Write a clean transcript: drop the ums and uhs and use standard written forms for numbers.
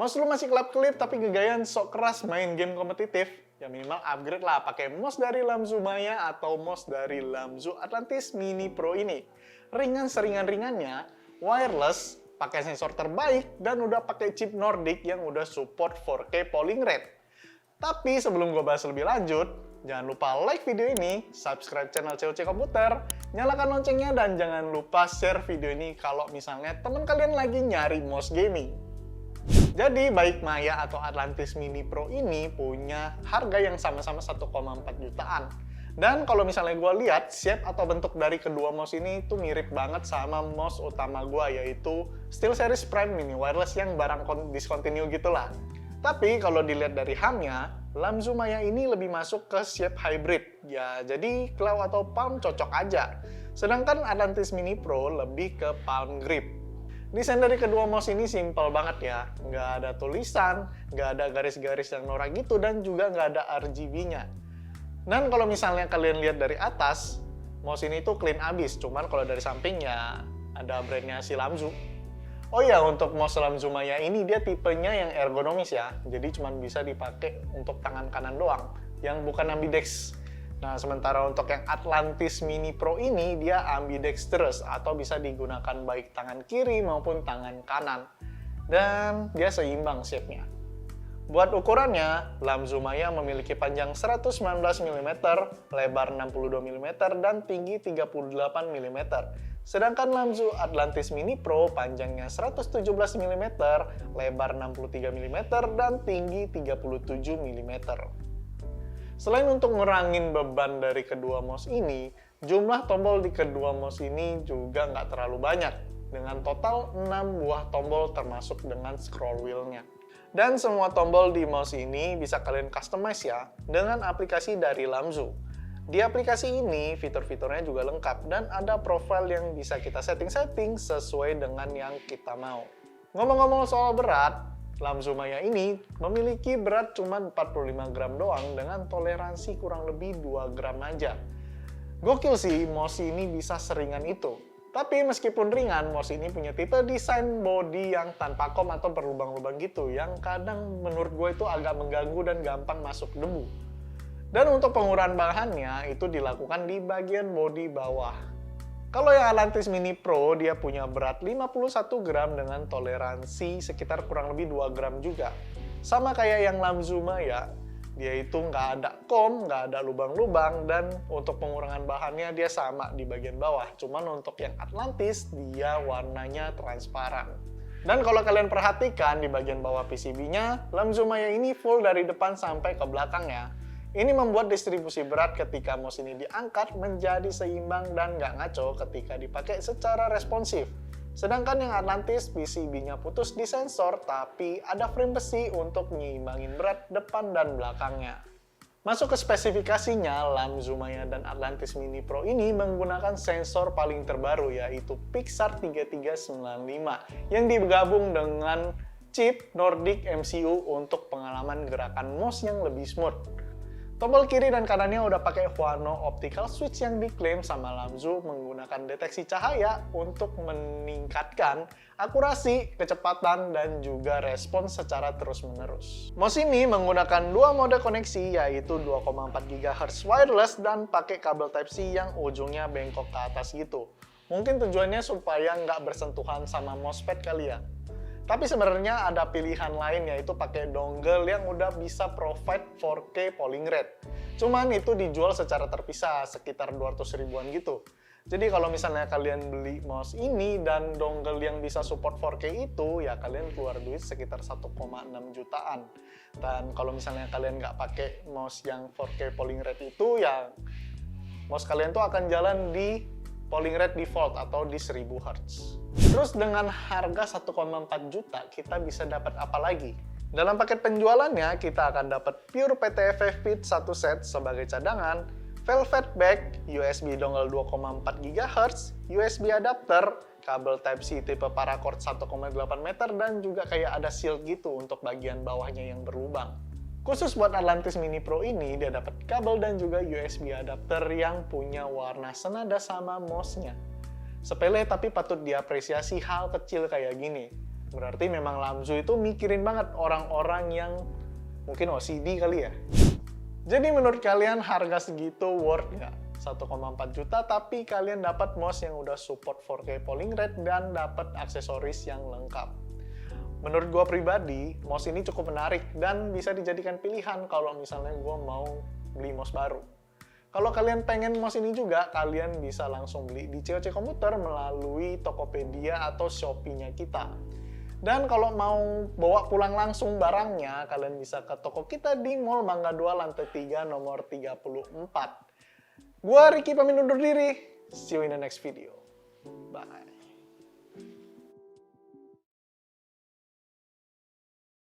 Mouse lu masih kelap-kelip tapi gegayan sok keras main game kompetitif? Ya minimal upgrade lah pakai mouse dari Lamzu Maya atau mouse dari Lamzu Atlantis Mini Pro ini. Ringan seringan-ringannya, wireless, pakai sensor terbaik, dan udah pakai chip Nordic yang udah support 4K polling rate. Tapi sebelum gue bahas lebih lanjut, jangan lupa like video ini, subscribe channel COC Komputer, nyalakan loncengnya, dan jangan lupa share video ini kalau misalnya teman kalian lagi nyari mouse gaming. Jadi baik Maya atau Atlantis Mini Pro ini punya harga yang sama-sama 1,4 jutaan. Dan kalau misalnya gue lihat, shape atau bentuk dari kedua mouse ini tuh mirip banget sama mouse utama gue, yaitu SteelSeries Prime Mini Wireless yang barang discontinue gitulah. Tapi kalau dilihat dari HAM-nya, Lamzu Maya ini lebih masuk ke shape hybrid. Ya, jadi claw atau palm cocok aja. Sedangkan Atlantis Mini Pro lebih ke palm grip. Desain dari kedua mouse ini simple banget ya. Nggak ada tulisan, nggak ada garis-garis yang norak gitu, dan juga nggak ada RGB-nya. Dan kalau misalnya kalian lihat dari atas, mouse ini tuh clean abis. Cuman kalau dari samping ya ada brandnya si Lamzu. Oh iya, untuk mouse Lamzu Maya ini dia tipenya yang ergonomis ya. Jadi cuma bisa dipakai untuk tangan kanan doang, yang bukan ambidex. Nah, sementara untuk yang Atlantis Mini Pro ini dia ambidextrous atau bisa digunakan baik tangan kiri maupun tangan kanan. Dan dia seimbang shape-nya. Buat ukurannya, Lamzu Maya memiliki panjang 119 mm, lebar 62 mm, dan tinggi 38 mm. Sedangkan Lamzu Atlantis Mini Pro panjangnya 117 mm, lebar 63 mm, dan tinggi 37 mm. Selain untuk ngurangin beban dari kedua mouse ini, jumlah tombol di kedua mouse ini juga nggak terlalu banyak, dengan total 6 buah tombol termasuk dengan scroll wheel-nya. Dan semua tombol di mouse ini bisa kalian customize ya, dengan aplikasi dari Lamzu. Di aplikasi ini, fitur-fiturnya juga lengkap, dan ada profile yang bisa kita setting-setting sesuai dengan yang kita mau. Ngomong-ngomong soal berat, Lamzu Maya ini memiliki berat cuma 45 gram doang dengan toleransi kurang lebih 2 gram aja. Gokil sih, mouse ini bisa seringan itu. Tapi meskipun ringan, mouse ini punya tipe desain body yang tanpa kom atau berlubang-lubang gitu, yang kadang menurut gue itu agak mengganggu dan gampang masuk debu. Dan untuk pengurangan bahannya itu dilakukan di bagian body bawah. Kalau yang Atlantis Mini Pro, dia punya berat 51 gram dengan toleransi sekitar kurang lebih 2 gram juga. Sama kayak yang Lamzu Maya, dia itu nggak ada kom, nggak ada lubang-lubang, dan untuk pengurangan bahannya dia sama di bagian bawah. Cuman untuk yang Atlantis, dia warnanya transparan. Dan kalau kalian perhatikan di bagian bawah PCB-nya, Lamzu Maya ini full dari depan sampai ke belakangnya. Ini membuat distribusi berat ketika mouse ini diangkat menjadi seimbang dan nggak ngaco ketika dipakai secara responsif. Sedangkan yang Atlantis, PCB-nya putus di sensor, tapi ada frame besi untuk nyimbangin berat depan dan belakangnya. Masuk ke spesifikasinya, Lamzu Maya dan Atlantis Mini Pro ini menggunakan sensor paling terbaru, yaitu Pixar 3395, yang digabung dengan chip Nordic MCU untuk pengalaman gerakan mouse yang lebih smooth. Tombol kiri dan kanannya udah pakai Huano Optical Switch yang diklaim sama Lamzu menggunakan deteksi cahaya untuk meningkatkan akurasi, kecepatan, dan juga respons secara terus-menerus. Mouse ini menggunakan dua mode koneksi, yaitu 2,4 GHz wireless dan pakai kabel Type-C yang ujungnya bengkok ke atas gitu. Mungkin tujuannya supaya nggak bersentuhan sama mousepad kali ya. Tapi sebenarnya ada pilihan lain, yaitu pakai dongle yang udah bisa provide 4K polling rate. Cuman itu dijual secara terpisah, sekitar 200 ribuan gitu. Jadi kalau misalnya kalian beli mouse ini dan dongle yang bisa support 4K itu, ya kalian keluar duit sekitar 1,6 jutaan. Dan kalau misalnya kalian nggak pakai mouse yang 4K polling rate itu, ya mouse kalian tuh akan jalan di polling rate default atau di 1000 Hz. Terus dengan harga 1,4 juta, kita bisa dapat apa lagi? Dalam paket penjualannya, kita akan dapat Pure PTFE Fit 1 set sebagai cadangan, Velvet Back, USB dongle 2,4 GHz, USB adapter, kabel Type-C tipe paracord 1,8 meter, dan juga kayak ada shield gitu untuk bagian bawahnya yang berlubang. Khusus buat Atlantis Mini Pro ini, dia dapat kabel dan juga USB adapter yang punya warna senada sama mouse-nya. Sepele tapi patut diapresiasi hal kecil kayak gini. Berarti memang Lamzu itu mikirin banget orang-orang yang mungkin OCD kali ya. Jadi menurut kalian harga segitu worth nggak? 1,4 juta tapi kalian dapat mouse yang udah support 4K polling rate dan dapat aksesoris yang lengkap. Menurut gue pribadi, mouse ini cukup menarik dan bisa dijadikan pilihan kalau misalnya gue mau beli mouse baru. Kalau kalian pengen mouse ini juga, kalian bisa langsung beli di COC Komputer melalui Tokopedia atau Shopee-nya kita. Dan kalau mau bawa pulang langsung barangnya, kalian bisa ke toko kita di Mall Mangga 2 lantai 3 nomor 34. Gua Ricky pamit undur diri. See you in the next video. Bye.